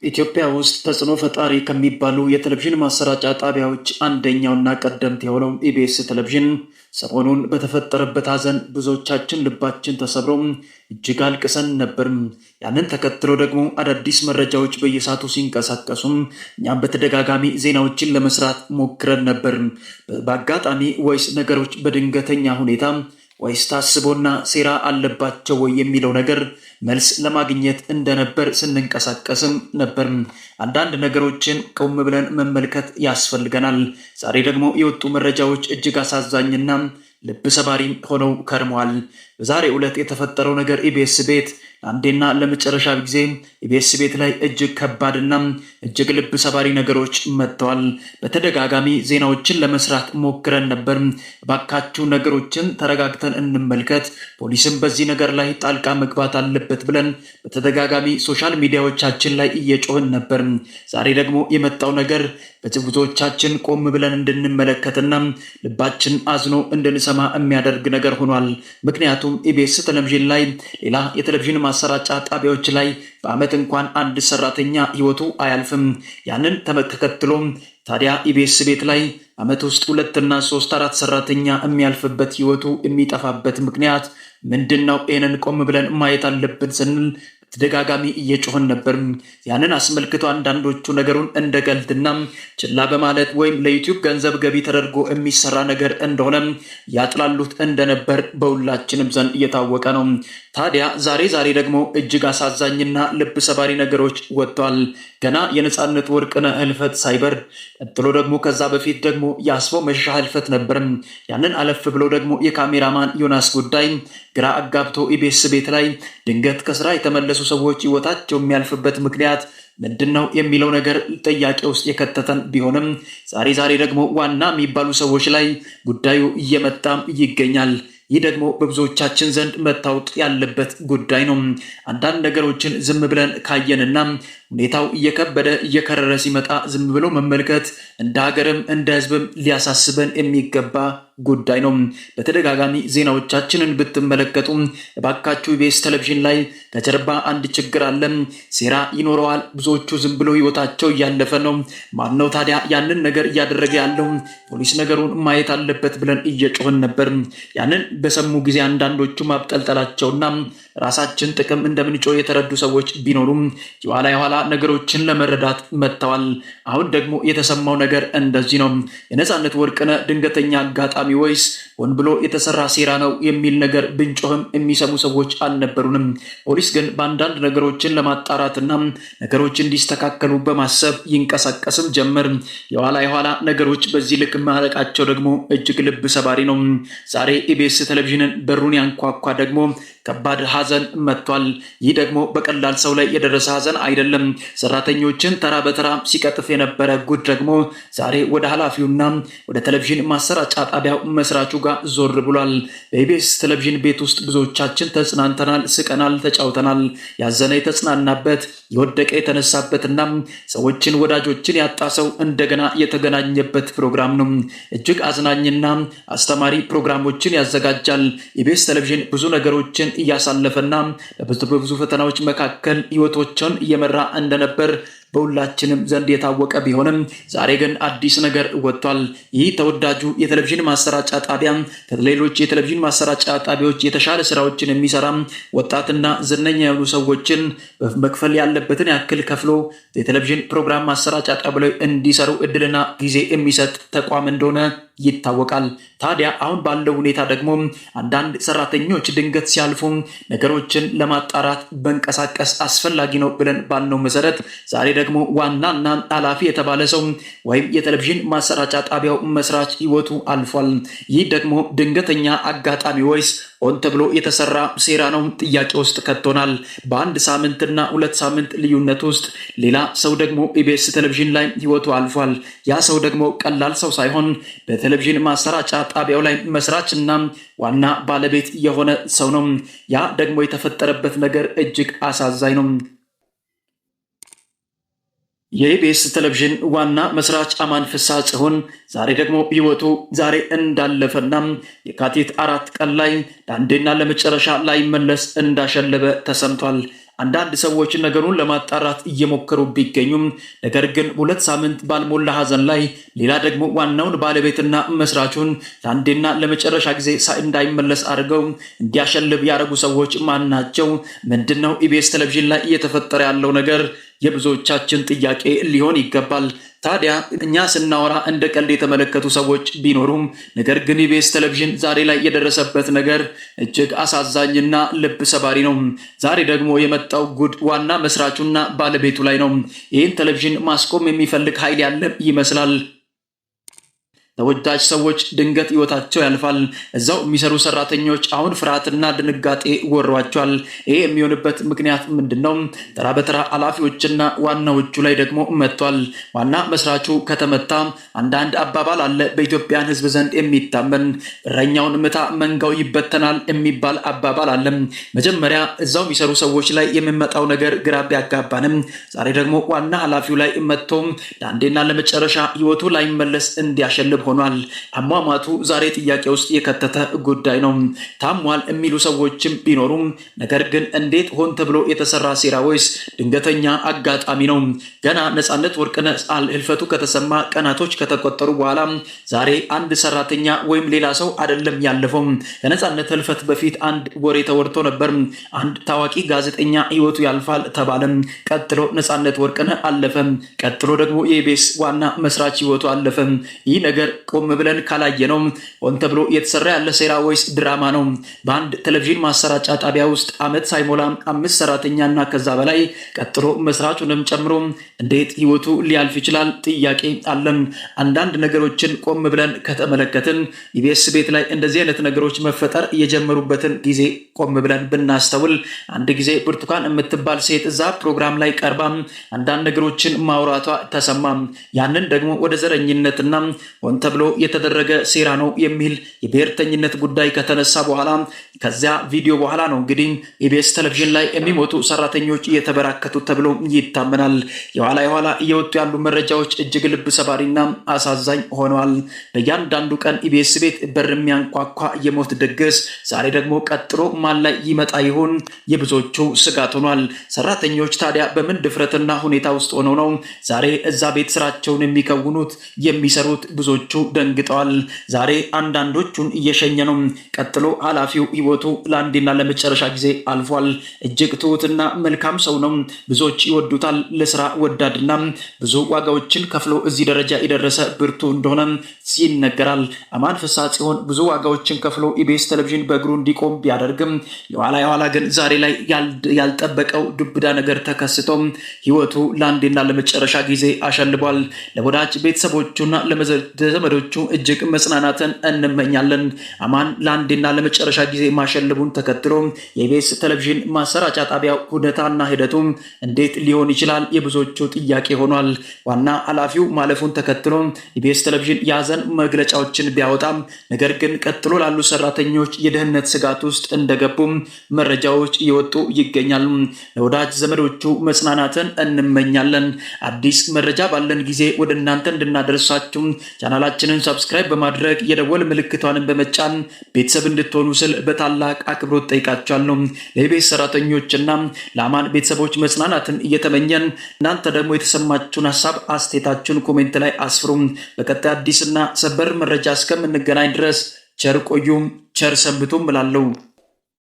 ኢትዮጵያ ውስጥ ተጽዕኖ ፈጣሪ ከሚባሉ የቴሌቪዥን ማሰራጫ ጣቢያዎች አንደኛውና ቀደምት የሆነው ኢቢኤስ ቴሌቪዥን ሰሞኑን በተፈጠረበት ሐዘን ብዙዎቻችን ልባችን ተሰብሮ እጅግ አልቅሰን ነበር። ያንን ተከትሎ ደግሞ አዳዲስ መረጃዎች በየሰዓቱ ሲንቀሳቀሱ እኛም በተደጋጋሚ ዜናዎችን ለመስራት ሞክረን ነበር። በአጋጣሚ ወይስ ነገሮች በድንገተኛ ሁኔታ ወይስ ታስቦና ሴራ አለባቸው ወይ የሚለው ነገር መልስ ለማግኘት እንደነበር ስንንቀሳቀስም ነበር። አንዳንድ ነገሮችን ቆም ብለን መመልከት ያስፈልገናል። ዛሬ ደግሞ የወጡ መረጃዎች እጅግ አሳዛኝና ልብ ሰባሪም ሆነው ከርመዋል። በዛሬው ዕለት የተፈጠረው ነገር ኢቢኤስ ቤት ለአንዴና ለመጨረሻ ጊዜ ኢቢኤስ ቤት ላይ እጅግ ከባድና እጅግ ልብ ሰባሪ ነገሮች መጥተዋል። በተደጋጋሚ ዜናዎችን ለመስራት ሞክረን ነበር። ባካችሁ ነገሮችን ተረጋግተን እንመልከት፣ ፖሊስም በዚህ ነገር ላይ ጣልቃ መግባት አለበት ብለን በተደጋጋሚ ሶሻል ሚዲያዎቻችን ላይ እየጮህን ነበር። ዛሬ ደግሞ የመጣው ነገር ብዙዎቻችን ቆም ብለን እንድንመለከትና ልባችን አዝኖ እንድንሰማ የሚያደርግ ነገር ሆኗል። ምክንያቱም ኢቢኤስ ቴሌቪዥን ላይ ሌላ የቴሌቪዥን ማሰራጫ ጣቢያዎች ላይ በዓመት እንኳን አንድ ሰራተኛ ህይወቱ አያልፍም። ያንን ተከትሎ ታዲያ ኢቢኤስ ቤት ላይ ዓመት ውስጥ 2 እና 3 4 ሰራተኛ የሚያልፍበት ህይወቱ የሚጠፋበት ምክንያት ምንድነው? ይህንን ቆም ብለን ማየት አለብን ስንል ተደጋጋሚ እየጮህን ነበር። ያንን አስመልክቶ አንዳንዶቹ ነገሩን እንደ ቀልድና ችላ በማለት ወይም ለዩቲዩብ ገንዘብ ገቢ ተደርጎ የሚሰራ ነገር እንደሆነ ያጥላሉት እንደነበር በሁላችንም ዘንድ እየታወቀ ነው። ታዲያ ዛሬ ደግሞ እጅግ አሳዛኝና ልብ ሰባሪ ነገሮች ወጥተዋል። ገና የነጻነት ወርቅነህ ህልፈት ሳይበርድ ቀጥሎ ደግሞ ከዛ በፊት ደግሞ የአስፋው መሸሻ ህልፈት ነበር። ያንን አለፍ ብሎ ደግሞ የካሜራማን ዮናስ ጉዳይ ግራ አጋብቶ ኢቢኤስ ቤት ላይ ድንገት ከስራ የተመለሱ ሰዎች ህይወታቸው የሚያልፍበት ምክንያት ምንድነው የሚለው ነገር ጥያቄ ውስጥ የከተተን ቢሆንም ዛሬ ደግሞ ዋና የሚባሉ ሰዎች ላይ ጉዳዩ እየመጣ ይገኛል። ይህ ደግሞ በብዙዎቻችን ዘንድ መታወቅ ያለበት ጉዳይ ነው። አንዳንድ ነገሮችን ዝም ብለን ካየንና ሁኔታው እየከበደ እየከረረ ሲመጣ ዝም ብሎ መመልከት እንደ ሀገርም እንደ ህዝብም ሊያሳስበን የሚገባ ጉዳይ ነው። በተደጋጋሚ ዜናዎቻችንን ብትመለከቱ እባካችሁ ኢቢኤስ ቴሌቪዥን ላይ ከጀርባ አንድ ችግር አለ፣ ሴራ ይኖረዋል፣ ብዙዎቹ ዝም ብሎ ህይወታቸው እያለፈ ነው፣ ማነው ታዲያ ያንን ነገር እያደረገ ያለው? ፖሊስ ነገሩን ማየት አለበት ብለን እየጮህን ነበር። ያንን በሰሙ ጊዜ አንዳንዶቹ ማብጠልጠላቸውና ራሳችን ጥቅም እንደምንጮህ የተረዱ ሰዎች ቢኖሩም የኋላ ነገሮችን ለመረዳት መጥተዋል። አሁን ደግሞ የተሰማው ነገር እንደዚህ ነው። የነጻነት ወርቅነህ ድንገተኛ አጋጣሚ ወይስ ሆን ብሎ የተሰራ ሴራ ነው የሚል ነገር ብንጮህም የሚሰሙ ሰዎች አልነበሩንም። ፖሊስ ግን በአንዳንድ ነገሮችን ለማጣራትና ነገሮች እንዲስተካከሉ በማሰብ ይንቀሳቀስም ጀመር። የኋላ ነገሮች በዚህ ልክ ማለቃቸው ደግሞ እጅግ ልብ ሰባሪ ነው። ዛሬ ኢቢኤስ ቴሌቪዥንን በሩን ያንኳኳ ደግሞ ከባድ ሐዘን መጥቷል። ይህ ደግሞ በቀላል ሰው ላይ የደረሰ ሐዘን አይደለም። ሰራተኞችን ተራ በተራ ሲቀጥፍ የነበረ ጉድ ደግሞ ዛሬ ወደ ኃላፊውና ወደ ቴሌቪዥን ማሰራጫ ጣቢያው መስራቹ ጋር ዞር ብሏል። በኢቢኤስ ቴሌቪዥን ቤት ውስጥ ብዙዎቻችን ተጽናንተናል፣ ስቀናል፣ ተጫውተናል። ያዘነ የተጽናናበት፣ የወደቀ የተነሳበትና ሰዎችን ወዳጆችን ያጣ ሰው እንደገና የተገናኘበት ፕሮግራም ነው። እጅግ አዝናኝና አስተማሪ ፕሮግራሞችን ያዘጋጃል። ኢቢኤስ ቴሌቪዥን ብዙ ነገሮችን እያሳለፈና በብዙ ፈተናዎች መካከል ህይወቶችን እየመራ እንደነበር በሁላችንም ዘንድ የታወቀ ቢሆንም ዛሬ ግን አዲስ ነገር ወጥቷል። ይህ ተወዳጁ የቴሌቪዥን ማሰራጫ ጣቢያ ከሌሎች የቴሌቪዥን ማሰራጫ ጣቢያዎች የተሻለ ስራዎችን የሚሰራ ወጣትና ዝነኛ የሆኑ ሰዎችን መክፈል ያለበትን ያክል ከፍሎ የቴሌቪዥን ፕሮግራም ማሰራጫ ጣቢያው እንዲሰሩ እድልና ጊዜ የሚሰጥ ተቋም እንደሆነ ይታወቃል። ታዲያ አሁን ባለው ሁኔታ ደግሞ አንዳንድ ሰራተኞች ድንገት ሲያልፉ ነገሮችን ለማጣራት በንቀሳቀስ አስፈላጊ ነው ብለን ባልነው መሰረት ዛሬ ደግሞ ዋናና ኃላፊ የተባለ ሰው ወይም የቴሌቪዥን ማሰራጫ ጣቢያው መስራች ህይወቱ አልፏል። ይህ ደግሞ ድንገተኛ አጋጣሚ ወይስ ሆን ተብሎ የተሰራ ሴራ ነው ጥያቄ ውስጥ ከቶናል። በአንድ ሳምንትና 2 ሳምንት ልዩነት ውስጥ ሌላ ሰው ደግሞ ኢቢኤስ ቴሌቪዥን ላይ ህይወቱ አልፏል። ያ ሰው ደግሞ ቀላል ሰው ሳይሆን በቴሌቪዥን ማሰራጫ ጣቢያው ላይ መስራችና ዋና ባለቤት የሆነ ሰው ነው። ያ ደግሞ የተፈጠረበት ነገር እጅግ አሳዛኝ ነው። የኢቢኤስ ቴሌቪዥን ዋና መስራች አማን ፍስሐ ጽዮን ዛሬ ደግሞ ህይወቱ ዛሬ እንዳለፈና የካቲት 4 ቀን ላይ ለአንዴና ለመጨረሻ ላይ መለስ እንዳሸለበ ተሰምቷል። አንዳንድ ሰዎች ነገሩን ለማጣራት እየሞከሩ ቢገኙም ነገር ግን 2 ሳምንት ባልሞላ ሀዘን ላይ ሌላ ደግሞ ዋናውን ባለቤትና መስራቹን ለአንዴና ለመጨረሻ ጊዜ እንዳይመለስ አድርገው እንዲያሸልብ ያደረጉ ሰዎች ማን ናቸው? ምንድነው ኢቢኤስ ቴሌቪዥን ላይ እየተፈጠረ ያለው ነገር? የብዙዎቻችን ጥያቄ ሊሆን ይገባል። ታዲያ እኛ ስናወራ እንደ ቀልድ የተመለከቱ ሰዎች ቢኖሩም ነገር ግን ኢቢኤስ ቴሌቪዥን ዛሬ ላይ የደረሰበት ነገር እጅግ አሳዛኝና ልብ ሰባሪ ነው። ዛሬ ደግሞ የመጣው ጉድ ዋና መስራቹና ባለቤቱ ላይ ነው። ይህን ቴሌቪዥን ማስቆም የሚፈልግ ኃይል ያለ ይመስላል። ተወዳጅ ሰዎች ድንገት ህይወታቸው ያልፋል። እዛው የሚሰሩ ሰራተኞች አሁን ፍርሃትና ድንጋጤ ወሯቸዋል። ይሄ የሚሆንበት ምክንያት ምንድነው? ተራ በተራ ኃላፊዎችና ዋናዎቹ ላይ ደግሞ መጥቷል። ዋና መስራቹ ከተመታ አንዳንድ አባባል አለ በኢትዮጵያን ህዝብ ዘንድ የሚታመን እረኛውን ምታ መንጋው ይበተናል የሚባል አባባል አለ። መጀመሪያ እዛው የሚሰሩ ሰዎች ላይ የሚመጣው ነገር ግራ ቢያጋባንም ዛሬ ደግሞ ዋና ኃላፊው ላይ መጥቶ ለአንዴና ለመጨረሻ ህይወቱ ላይመለስ እንዲያሸልብ ሆኗል። አሟሟቱ ዛሬ ጥያቄ ውስጥ የከተተ ጉዳይ ነው። ታሟል የሚሉ ሰዎችም ቢኖሩም ነገር ግን እንዴት ሆን ተብሎ የተሰራ ሴራ ወይስ ድንገተኛ አጋጣሚ ነው? ገና ነፃነት ወርቅነህ ህልፈቱ ከተሰማ ቀናቶች ከተቆጠሩ በኋላ ዛሬ አንድ ሰራተኛ ወይም ሌላ ሰው አይደለም ያለፈው። ከነፃነት ህልፈት በፊት አንድ ወሬ ተወርቶ ነበር። አንድ ታዋቂ ጋዜጠኛ ህይወቱ ያልፋል ተባለ። ቀጥሎ ነፃነት ወርቅነህ አለፈ። ቀጥሎ ደግሞ የኢቢኤስ ዋና መስራች ህይወቱ አለፈ። ይህ ነገር ቆም ብለን ካላየ ነው ሆን ተብሎ የተሰራ ያለ ሴራ ወይስ ድራማ ነው? በአንድ ቴሌቪዥን ማሰራጫ ጣቢያ ውስጥ አመት ሳይሞላ 5 ሰራተኛና ከዛ በላይ ቀጥሎ መስራቹንም ጨምሮ እንዴት ህይወቱ ሊያልፍ ይችላል? ጥያቄ አለን። አንዳንድ ነገሮችን ቆም ብለን ከተመለከትን ኢቢኤስ ቤት ላይ እንደዚህ አይነት ነገሮች መፈጠር የጀመሩበትን ጊዜ ቆም ብለን ብናስተውል አንድ ጊዜ ብርቱካን የምትባል ሴት እዛ ፕሮግራም ላይ ቀርባ አንዳንድ ነገሮችን ማውራቷ ተሰማ። ያንን ደግሞ ወደ ዘረኝነትና ሆን ተብሎ የተደረገ ሴራ ነው የሚል የብሔርተኝነት ጉዳይ ከተነሳ በኋላ ከዚያ ቪዲዮ በኋላ ነው እንግዲህ ኢቢኤስ ቴሌቪዥን ላይ የሚሞቱ ሰራተኞች እየተበራከቱ ተብሎ ይታመናል። የኋላ እየወጡ ያሉ መረጃዎች እጅግ ልብ ሰባሪና አሳዛኝ ሆነዋል። በእያንዳንዱ ቀን ኢቢኤስ ቤት በር የሚያንኳኳ የሞት ድግስ ዛሬ ደግሞ ቀጥሎ ማን ላይ ይመጣ ይሆን? የብዙዎቹ ስጋት ሆኗል። ሰራተኞች ታዲያ በምን ድፍረትና ሁኔታ ውስጥ ሆነው ነው ዛሬ እዛ ቤት ስራቸውን የሚከውኑት የሚሰሩት? ብዙዎቹ ደንግጠዋል። ዛሬ አንዳንዶቹን እየሸኘ ነው። ቀጥሎ ኃላፊው ህይወቱ ለአንዴና ለመጨረሻ ጊዜ አልፏል። እጅግ ትሁትና መልካም ሰው ነው። ብዙዎች ይወዱታል። ለስራ ወዳድና ብዙ ዋጋዎችን ከፍሎ እዚህ ደረጃ የደረሰ ብርቱ እንደሆነ ይነገራል። አማን ፍስሐ ጽዮን ብዙ ዋጋዎችን ከፍሎ ኢቢኤስ ቴሌቪዥን በእግሩ እንዲቆም ቢያደርግም የኋላ ግን ዛሬ ላይ ያልጠበቀው ዱብዳ ነገር ተከስቶ ህይወቱ ለአንዴና ለመጨረሻ ጊዜ አሸልቧል። ለወዳጅ ቤተሰቦቹና ለዘመዶቹ እጅግ መጽናናትን እንመኛለን። አማን ለአንዴና ለመጨረሻ ጊዜ ማሸልቡን ተከትሎ የኢቢኤስ ቴሌቪዥን ማሰራጫ ጣቢያው ሁኔታና ሂደቱ እንዴት ሊሆን ይችላል? የብዙዎቹ ጥያቄ ሆኗል። ዋና ኃላፊው ማለፉን ተከትሎ ኢቢኤስ ቴሌቪዥን ያዘን መግለጫዎችን ቢያወጣም ነገር ግን ቀጥሎ ላሉ ሰራተኞች የደህንነት ስጋት ውስጥ እንደገቡ መረጃዎች እየወጡ ይገኛሉ። ለወዳጅ ዘመዶቹ መጽናናትን እንመኛለን። አዲስ መረጃ ባለን ጊዜ ወደ እናንተ እንድናደርሳችሁ ቻናላችንን ሰብስክራይብ በማድረግ የደወል ምልክቷን በመጫን ቤተሰብ እንድትሆኑ ስል በታላቅ አክብሮት ጠይቃችኋለሁ። ለኢቢኤስ ሰራተኞችና ለአማን ቤተሰቦች መጽናናትን እየተመኘን እናንተ ደግሞ የተሰማችሁን ሐሳብ አስተያየታችሁን ኮሜንት ላይ አስፍሩ። በቀጣይ አዲስና ሰበር መረጃ እስከምንገናኝ ድረስ ቸር ቆዩ፣ ቸር ሰንብቱ እላለሁ።